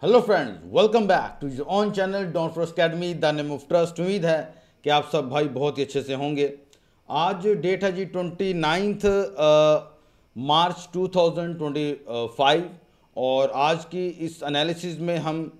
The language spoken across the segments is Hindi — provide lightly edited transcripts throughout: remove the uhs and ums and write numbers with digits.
Hello friends, welcome back to your own channel Don for academy the name of trust. उम्मीद है कि आप सब भाई बहुत ही अच्छे से होंगे। आज डेट है जी 29 मार्च 2025 और आज की इस एनालिसिस में हम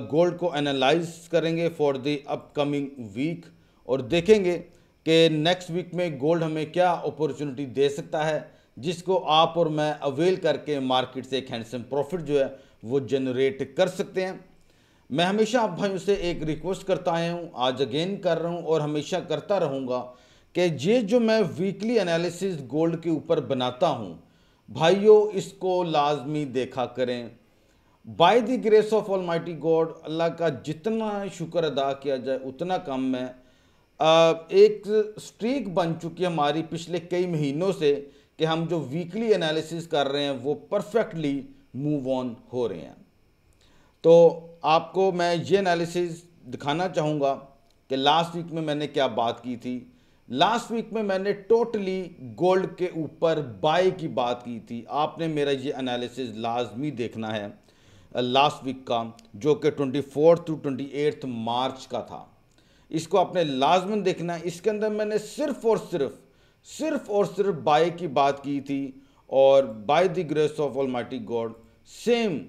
गोल्ड को एनालाइज करेंगे फॉर द अपकमिंग वीक और देखेंगे कि नेक्स्ट वीक में गोल्ड हमें क्या अपॉर्चुनिटी दे सकता है जिसको आप और मैं अवेल करके मार्केट से एक हैंडसम प्रॉफिट जो है वो जनरेट कर सकते हैं। मैं हमेशा आप भाइयों से एक रिक्वेस्ट करता आया हूँ, आज अगेन कर रहा हूँ और हमेशा करता रहूँगा कि ये जो मैं वीकली एनालिसिस गोल्ड के ऊपर बनाता हूँ भाइयों, इसको लाजमी देखा करें। By the grace of almighty God, Allah का जितना शुक्र अदा किया जाए उतना कम है। एक स्ट्रीक बन चुकी है हमारी पिछले कई महीनों से कि हम जो वीकली एनालिसिस कर रहे हैं वो परफेक्टली मूव ऑन हो रहे हैं। तो आपको मैं ये एनालिसिस दिखाना चाहूँगा कि लास्ट वीक में मैंने क्या बात की थी। लास्ट वीक में मैंने टोटली गोल्ड के ऊपर बाय की बात की थी। आपने मेरा ये एनालिसिस लाजमी देखना है लास्ट वीक का, जो कि 24 टू 28 मार्च का था। इसको आपने लाजमन देखना है। इसके अंदर मैंने सिर्फ और सिर्फ बाय की बात की थी और bye the grace of almighty God same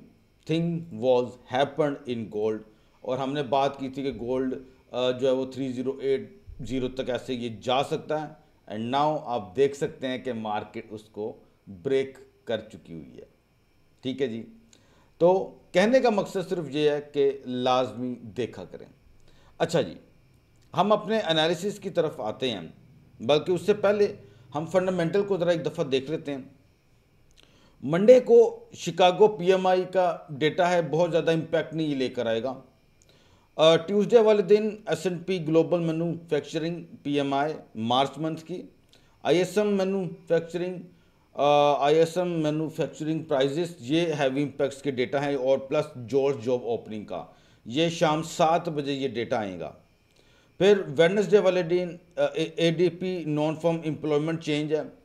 thing was happened in gold. और हमने बात की थी कि गोल्ड जो है वो 3080 तक ऐसे ये जा सकता है एंड नाउ आप देख सकते हैं कि मार्केट उसको ब्रेक कर चुकी हुई है। ठीक है जी। तो कहने का मकसद सिर्फ ये है कि लाजमी देखा करें। अच्छा जी, हम अपने एनालिसिस की तरफ आते हैं, बल्कि उससे पहले हम फंडामेंटल को ज़रा एक दफ़ा देख लेते हैं। मंडे को शिकागो पीएमआई का डेटा है, बहुत ज़्यादा इम्पैक्ट नहीं लेकर आएगा। ट्यूसडे वाले दिन S&P global manufacturing PMI March month की, आईएसएम मैन्युफैक्चरिंग प्राइजेस, ये हैवी इम्पैक्ट्स के डेटा हैं और प्लस जॉर्ज जॉब ओपनिंग का ये शाम 7 बजे ये डेटा आएगा। फिर वेडनेसडे वाले दिन ADP non farm employment change है,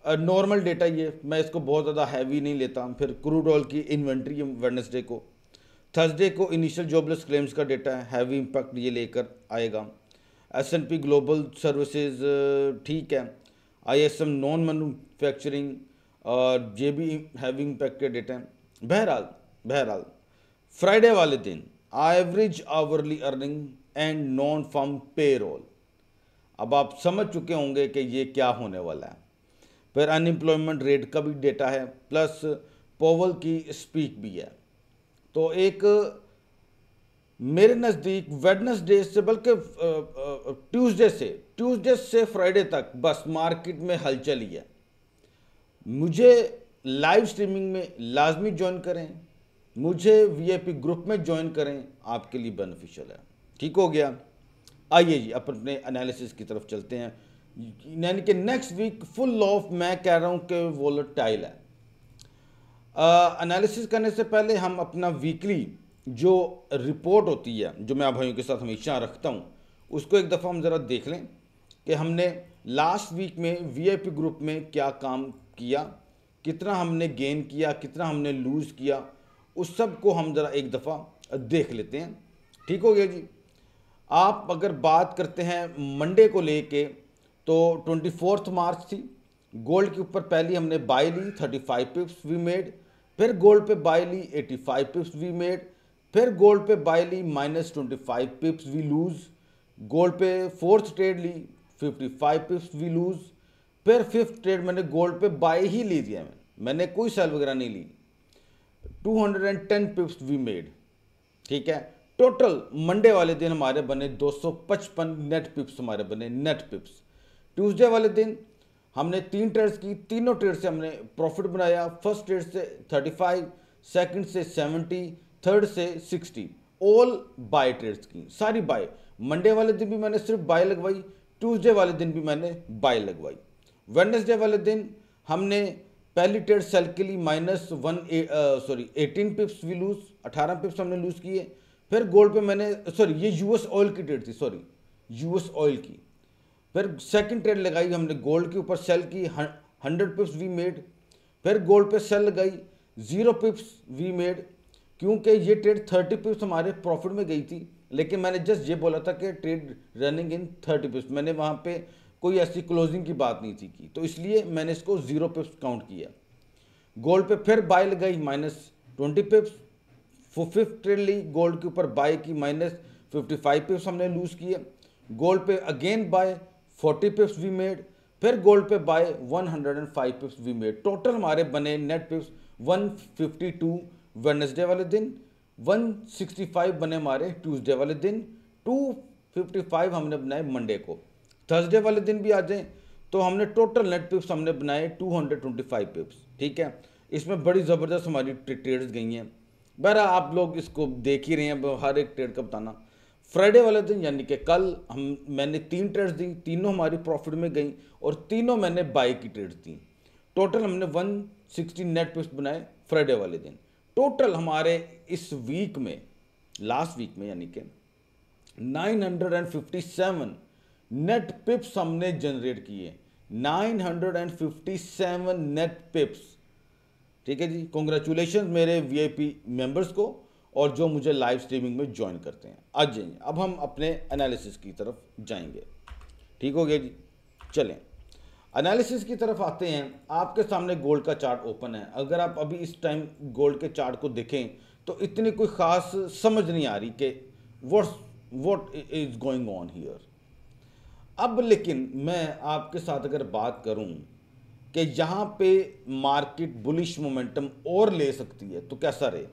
नॉर्मल डेटा ये, मैं इसको बहुत ज़्यादा हैवी नहीं लेता। फिर क्रूड ऑयल की इन्वेंट्री है वेडनेसडे को। थर्सडे को इनिशियल जॉबलेस क्लेम्स का डेटा है, हैवी इम्पैक्ट ये लेकर आएगा। एसएनपी ग्लोबल सर्विसेज ठीक है। आईएसएम नॉन मैन्युफैक्चरिंग और ये भी हैवी इम्पैक्ट के डेटा हैं। बहरहाल फ्राइडे वाले दिन average hourly earning and non farm payroll, अब आप समझ चुके होंगे कि ये क्या होने वाला है। फिर अनएम्प्लॉयमेंट रेट का भी डेटा है, प्लस पोवल की स्पीक भी है। तो एक मेरे नज़दीक वेडनेसडे से, बल्कि ट्यूसडे से फ्राइडे तक बस मार्केट में हलचल ही है। मुझे लाइव स्ट्रीमिंग में लाजमी ज्वाइन करें, मुझे वीआईपी ग्रुप में ज्वाइन करें, आपके लिए बेनिफिशियल है। ठीक हो गया। आइए जी अपने एनालिसिस की तरफ चलते हैं। यानी कि नेक्स्ट वीक फुल ऑफ, मैं कह रहा हूं कि वोलेटाइल है। एनालिसिस करने से पहले हम अपना वीकली जो रिपोर्ट होती है, जो मैं आप भाइयों के साथ हमेशा रखता हूं, उसको एक दफ़ा हम ज़रा देख लें कि हमने लास्ट वीक में वीआईपी ग्रुप में क्या काम किया, कितना हमने गेन किया, कितना हमने लूज़ किया, उस सब को हम ज़रा एक दफ़ा देख लेते हैं। ठीक हो गया जी। आप अगर बात करते हैं मंडे को लेके, तो 24 मार्च थी। गोल्ड के ऊपर पहली हमने बाय ली, 35 पिप्स वी मेड। फिर गोल्ड पे बाय ली, 85 पिप्स वी मेड। फिर गोल्ड पे बाय ली, -25 पिप्स वी लूज। गोल्ड पे फोर्थ ट्रेड ली, 55 पिप्स वी लूज। फिर फिफ्थ ट्रेड मैंने गोल्ड पे बाय ही ली दिया, मैंने कोई सेल वगैरह नहीं ली, 210 पिप्स वी मेड। ठीक है। टोटल मंडे वाले दिन हमारे बने 255 नेट पिप्स, हमारे बने नेट पिप्स। ट्यूसडे वाले दिन हमने 3 ट्रेड्स की, तीनों ट्रेड से हमने प्रॉफिट बनाया। फर्स्ट ट्रेड से 35, सेकंड से 70, थर्ड से 60, ऑल बाय ट्रेड्स की, सारी बाय। मंडे वाले दिन भी मैंने सिर्फ बाय लगवाई, ट्यूसडे वाले दिन भी मैंने बाय लगवाई। वेडनेसडे वाले दिन हमने पहली ट्रेड सेल के लिए -18 पिप्स वी लूज, 18 पिप्स हमने लूज किए। फिर गोल्ड पे मैंने, ये यूएस ऑयल की ट्रेड थी, यूएस ऑयल की। फिर सेकंड ट्रेड लगाई हमने गोल्ड के ऊपर, सेल की, 100 पिप्स वी मेड। फिर गोल्ड पे सेल लगाई, 0 पिप्स वी मेड, क्योंकि ये ट्रेड 30 पिप्स हमारे प्रॉफिट में गई थी, लेकिन मैंने जस्ट ये बोला था कि ट्रेड रनिंग इन 30 पिप्स, मैंने वहाँ पे कोई ऐसी क्लोजिंग की बात नहीं थी की, तो इसलिए मैंने इसको 0 पिप्स काउंट किया। गोल्ड पे फिर बाय लगाई -20 पिप्स, फिफ्थ ट्रेड ली गोल्ड के ऊपर बाय की -55 पिप्स हमने लूज किए। गोल्ड पे again buy 40 pips we made, फिर गोल्ड पे buy 105 pips we made. Total हमारे बने नेट पिप्स 152 वेडनेसडे वाले दिन, 165 बने हमारे ट्यूसडे वाले दिन, 255 हमने बनाए मंडे को। थर्सडे वाले दिन भी आ जाए तो हमने टोटल नेट पिप्स हमने बनाए 225 पिप्स। ठीक है, इसमें बड़ी ज़बरदस्त हमारी ट्रेड्स गई हैं। बहरहाल आप लोग इसको देख ही रहे हैं, हर एक ट्रेड का बताना। फ्राइडे वाले दिन यानी कि कल मैंने 3 ट्रेड्स दी, तीनों हमारी प्रॉफिट में गई और तीनों मैंने बाई की ट्रेड्स दी। टोटल हमने 160 नेट पिप्स बनाए फ्राइडे वाले दिन। टोटल हमारे इस वीक में, लास्ट वीक में यानी कि 957 नेट पिप्स हमने जनरेट किए, 957 नेट पिप्स। ठीक है जी, कॉन्ग्रेचुलेशन मेरे वीआईपी मेंबर्स को और जो मुझे लाइव स्ट्रीमिंग में ज्वाइन करते हैं। आज जाइए, अब हम अपने एनालिसिस की तरफ जाएंगे। ठीक हो गया जी, चलें एनालिसिस की तरफ आते हैं। आपके सामने गोल्ड का चार्ट ओपन है। अगर आप अभी इस टाइम गोल्ड के चार्ट को देखें तो इतनी कोई ख़ास समझ नहीं आ रही कि what is going on here. अब लेकिन मैं आपके साथ अगर बात करूं कि यहाँ पे मार्केट बुलिश मोमेंटम और ले सकती है तो कैसा रहे,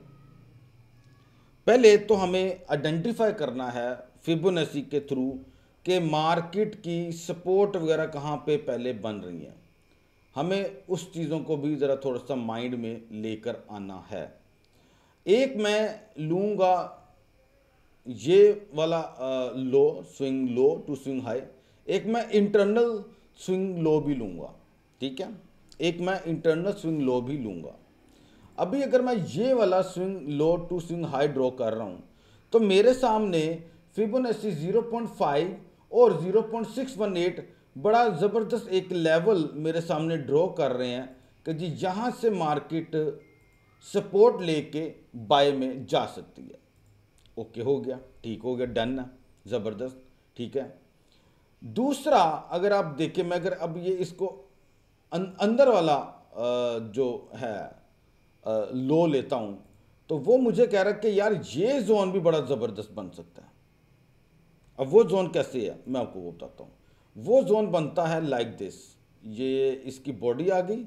पहले तो हमें आइडेंटिफाई करना है फिबोनाची के थ्रू कि मार्केट की सपोर्ट वगैरह कहाँ पे पहले बन रही हैं। हमें उस चीज़ों को भी ज़रा थोड़ा सा माइंड में लेकर आना है। एक मैं लूँगा ये वाला लो, swing low to swing high, एक मैं इंटरनल स्विंग लो भी लूँगा। ठीक है, एक मैं इंटरनल स्विंग लो भी लूँगा। अभी अगर मैं ये वाला swing low to swing high draw कर रहा हूँ तो मेरे सामने फिबोनाची 0.5 और 0.618 बड़ा ज़बरदस्त एक लेवल मेरे सामने ड्रॉ कर रहे हैं कि जी यहाँ से मार्केट सपोर्ट लेके बाय में जा सकती है। ओके हो गया, ठीक हो गया, डन है, ज़बरदस्त। ठीक है, दूसरा अगर आप देखें, मैं अगर अब ये इसको अंदर वाला जो है लो लेता हूं तो वो मुझे कह रहा है कि यार ये जोन भी बड़ा ज़बरदस्त बन सकता है। अब वो जोन कैसे है मैं आपको वो बताता हूँ। वो जोन बनता है लाइक दिस, ये इसकी बॉडी आ गई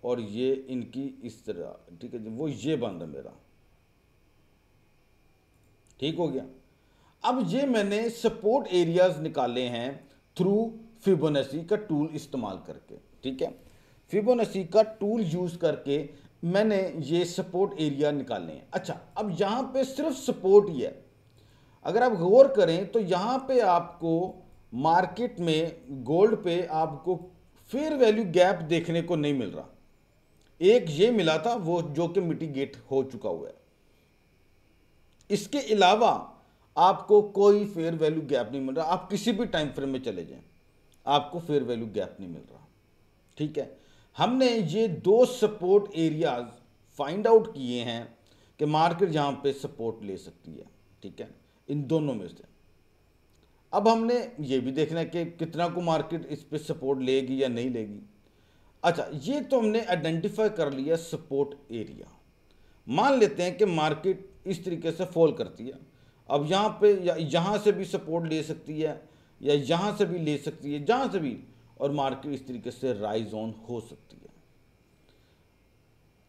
और ये इनकी इस तरह। ठीक है जी, वो ये बन रहा मेरा। ठीक हो गया। अब ये मैंने सपोर्ट एरियाज निकाले हैं थ्रू फिबोनाची का टूल इस्तेमाल करके। ठीक है, फिबोनाची का टूल यूज़ करके मैंने ये सपोर्ट एरिया निकाले हैं। अच्छा, अब यहाँ पे सिर्फ सपोर्ट ही है। अगर आप गौर करें तो यहाँ पे आपको मार्केट में गोल्ड पे आपको फेयर वैल्यू गैप देखने को नहीं मिल रहा। एक ये मिला था वो जो कि मिटिगेट हो चुका हुआ है। इसके अलावा आपको कोई फेयर वैल्यू गैप नहीं मिल रहा। आप किसी भी टाइम फ्रेम में चले जाएं, आपको फेयर वैल्यू गैप नहीं मिल रहा। ठीक है, हमने ये दो सपोर्ट एरियाज फाइंड आउट किए हैं कि मार्केट यहाँ पे सपोर्ट ले सकती है। ठीक है, इन दोनों में से अब हमने ये भी देखना है कि कितना को मार्केट इस पे सपोर्ट लेगी या नहीं लेगी। अच्छा, ये तो हमने आइडेंटिफाई कर लिया सपोर्ट एरिया। मान लेते हैं कि मार्केट इस तरीके से फॉल करती है। अब यहाँ पे यहाँ से भी सपोर्ट ले सकती है या यहाँ से भी ले सकती है, जहाँ से भी, और मार्केट इस तरीके से राइज ऑन हो सकती है।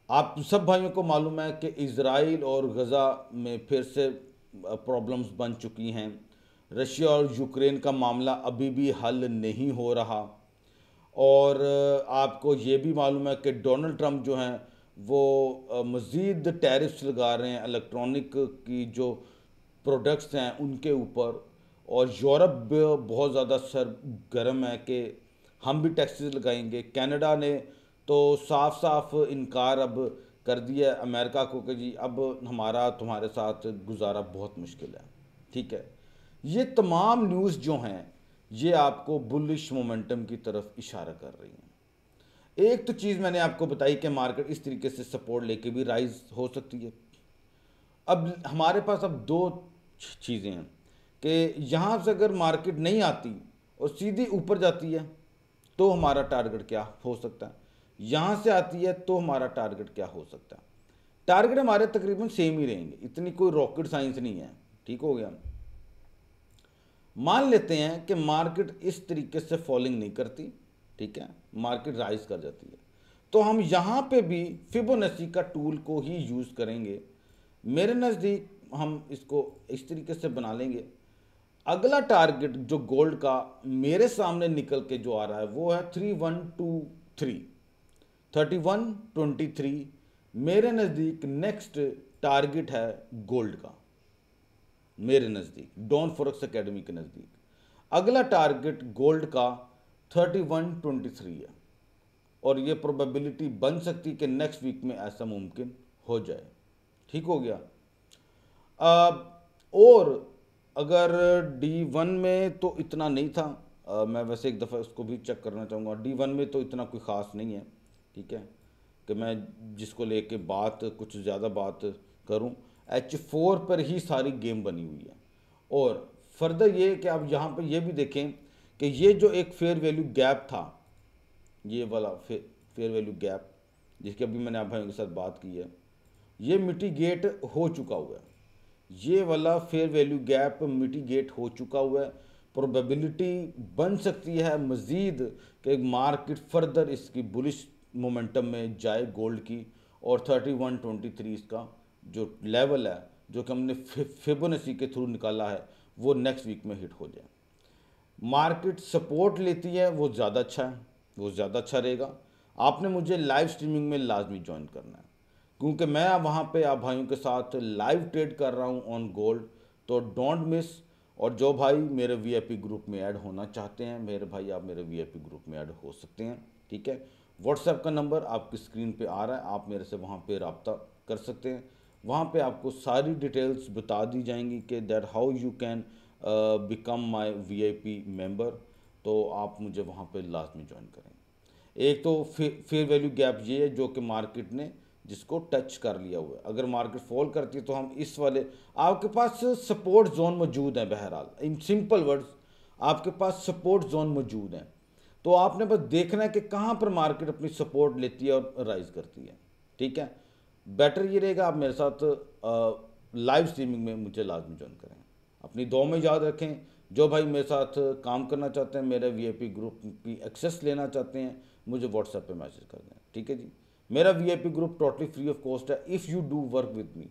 आप सब भाइयों को मालूम है कि इजराइल और गज़ा में फिर से प्रॉब्लम्स बन चुकी हैं। रशिया और यूक्रेन का मामला अभी भी हल नहीं हो रहा। और आपको ये भी मालूम है कि डोनाल्ड ट्रंप जो हैं वो मज़ीद टैरिफ्स लगा रहे हैं इलेक्ट्रॉनिक की जो प्रोडक्ट्स हैं उनके ऊपर। और यूरोप बहुत ज़्यादा सरगर्म है कि हम भी टैक्सेस लगाएंगे। कनाडा ने तो साफ साफ इनकार अब कर दिया अमेरिका को कि जी अब हमारा तुम्हारे साथ गुजारा बहुत मुश्किल है। ठीक है, ये तमाम न्यूज़ जो हैं ये आपको बुलिश मोमेंटम की तरफ इशारा कर रही हैं। एक तो चीज़ मैंने आपको बताई कि मार्केट इस तरीके से सपोर्ट लेके भी राइज हो सकती है। अब हमारे पास अब दो चीज़ें हैं कि यहाँ से अगर मार्केट नहीं आती और सीधी ऊपर जाती है तो हमारा टारगेट क्या हो सकता है, यहाँ से आती है तो हमारा टारगेट क्या हो सकता है। टारगेट हमारे तकरीबन सेम ही रहेंगे, इतनी कोई रॉकेट साइंस नहीं है। ठीक हो गया। मान लेते हैं कि मार्केट इस तरीके से फॉलिंग नहीं करती, ठीक है, मार्केट राइज कर जाती है, तो हम यहाँ पे भी फिबोनाची का टूल को ही यूज़ करेंगे। मेरे नज़दीक हम इसको इस तरीके से बना लेंगे। अगला टारगेट जो गोल्ड का मेरे सामने निकल के जो आ रहा है वो है 3123 मेरे नज़दीक नेक्स्ट टारगेट है गोल्ड का। मेरे नज़दीक डॉन फॉरेक्स एकेडमी के नज़दीक अगला टारगेट गोल्ड का 3123 है, और ये प्रोबेबिलिटी बन सकती कि नेक्स्ट वीक में ऐसा मुमकिन हो जाए। ठीक हो गया। और अगर D1 में तो इतना नहीं था, मैं वैसे एक दफ़ा उसको भी चेक करना चाहूँगा। D1 में तो इतना कोई ख़ास नहीं है, ठीक है, कि मैं जिसको लेके कुछ ज़्यादा बात करूँ। H4 पर ही सारी गेम बनी हुई है। और फर्दर ये कि आप यहाँ पर ये भी देखें कि ये जो एक फेयर वैल्यू गैप था, ये वाला फेयर वैल्यू गैप जिसकी अभी मैंने आप भाइयों के साथ बात की है, ये मिटिगेट हो चुका हुआ है। ये वाला फेयर वैल्यू गैप मिटिगेट हो चुका हुआ है। प्रोबेबिलिटी बन सकती है मज़ीद कि मार्केट फर्दर इसकी बुलिश मोमेंटम में जाए गोल्ड की, और 3123 इसका जो लेवल है जो कि हमने फिबोनाची के थ्रू निकाला है वो नेक्स्ट वीक में हिट हो जाए। मार्केट सपोर्ट लेती है वो ज़्यादा अच्छा है, वो ज़्यादा अच्छा रहेगा। आपने मुझे लाइव स्ट्रीमिंग में लाजमी ज्वाइन करना है, क्योंकि मैं वहाँ पे आप भाइयों के साथ लाइव ट्रेड कर रहा हूँ ऑन गोल्ड, तो डोंट मिस। और जो भाई मेरे वीआईपी ग्रुप में ऐड होना चाहते हैं, मेरे भाई आप मेरे वीआईपी ग्रुप में ऐड हो सकते हैं, ठीक है। व्हाट्सएप का नंबर आपकी स्क्रीन पे आ रहा है, आप मेरे से वहाँ पे रब्ता कर सकते हैं। वहाँ पे आपको सारी डिटेल्स बता दी जाएंगी कि that how you can become my VIP member. तो आप मुझे वहाँ पे लाजमी ज्वाइन करें। एक तो फेयर वैल्यू गैप ये है जो कि मार्केट ने जिसको टच कर लिया हुआ है। अगर मार्केट फॉल करती है तो हम इस वाले, आपके पास सपोर्ट जोन मौजूद है। बहरहाल इन सिंपल वर्ड्स आपके पास सपोर्ट जोन मौजूद है, तो आपने बस देखना है कि कहाँ पर मार्केट अपनी सपोर्ट लेती है और राइज करती है, ठीक है। बेटर ये रहेगा आप मेरे साथ लाइव स्ट्रीमिंग में मुझे लाजमी ज्वाइन करें। अपनी दुआ में याद रखें, जो भाई मेरे साथ काम करना चाहते हैं, मेरे वीआईपी ग्रुप की एक्सेस लेना चाहते हैं, मुझे व्हाट्सएप पे मैसेज कर दें, ठीक है जी। मेरा VIP group totally free of cost है if you do work with me.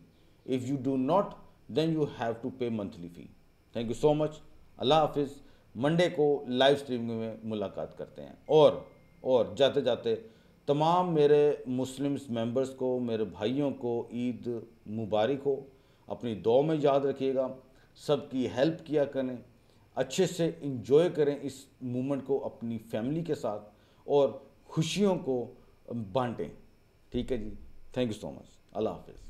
If you do not then you have to pay monthly fee. Thank you so much. Allah हाफिज़। मंडे को लाइव स्ट्रीमिंग में मुलाकात करते हैं। और जाते जाते तमाम मेरे मुस्लिम्स मेंबर्स को, मेरे भाइयों को ईद मुबारक हो। अपनी दुआ में याद रखिएगा, सबकी हेल्प किया करें, अच्छे से इंजॉय करें इस मूवमेंट को अपनी फैमिली के साथ, और खुशियों को बांटें, ठीक है जी। Thank you so much. Allah हाफिज़।